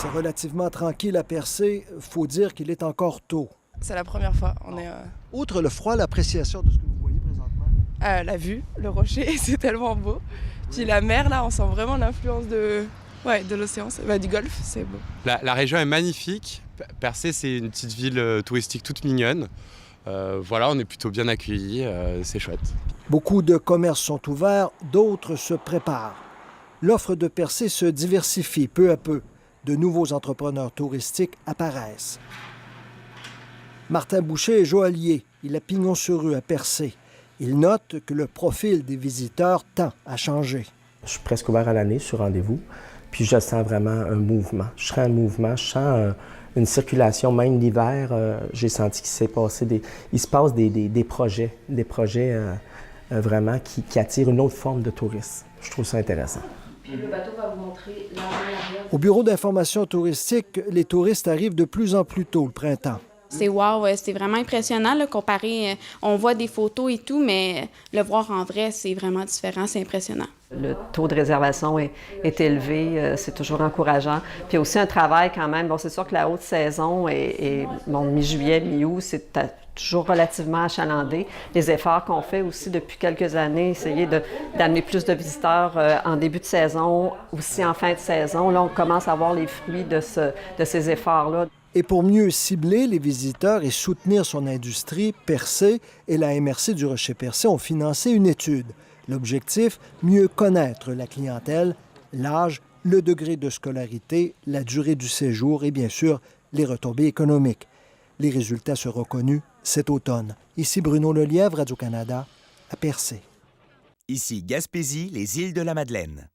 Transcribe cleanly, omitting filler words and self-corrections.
C'est relativement tranquille à Percé. Faut dire qu'il est encore tôt. C'est la première fois. Outre le froid, l'appréciation de ce que vous voyez présentement? La vue, le rocher, c'est tellement beau. Puis la mer, là, on sent vraiment l'influence de l'océan, du golfe, c'est beau. La région est magnifique. Percé, c'est une petite ville touristique toute mignonne. On est plutôt bien accueillis, c'est chouette. Beaucoup de commerces sont ouverts, d'autres se préparent. L'offre de Percé se diversifie peu à peu. De nouveaux entrepreneurs touristiques apparaissent. Martin Boucher est joaillier. Il a pignon sur rue à Percé. Il note que le profil des visiteurs tend à changer. Je suis presque ouvert à l'année sur rendez-vous, puis je sens vraiment un mouvement. Je sens un mouvement, je sens une circulation, même l'hiver. J'ai senti qu'il se passe des projets vraiment qui attirent une autre forme de tourisme. Je trouve ça intéressant. Puis le bateau va vous montrer l'arrière. Au bureau d'information touristique, les touristes arrivent de plus en plus tôt le printemps. C'est wow, c'est vraiment impressionnant, là, comparé, on voit des photos et tout, mais le voir en vrai, c'est vraiment différent, c'est impressionnant. Le taux de réservation est élevé, c'est toujours encourageant. Puis aussi un travail quand même, c'est sûr que la haute saison est mi-juillet, mi-août, c'est toujours relativement achalandé. Les efforts qu'on fait aussi depuis quelques années, essayer d'amener plus de visiteurs en début de saison, aussi en fin de saison. Là, on commence à voir les fruits de ces efforts-là. Et pour mieux cibler les visiteurs et soutenir son industrie, Percé et la MRC du Rocher-Percé ont financé une étude. L'objectif, mieux connaître la clientèle, l'âge, le degré de scolarité, la durée du séjour et bien sûr les retombées économiques. Les résultats seront connus cet automne. Ici Bruno Lelièvre, Radio-Canada, à Percé. Ici Gaspésie, les îles de la Madeleine.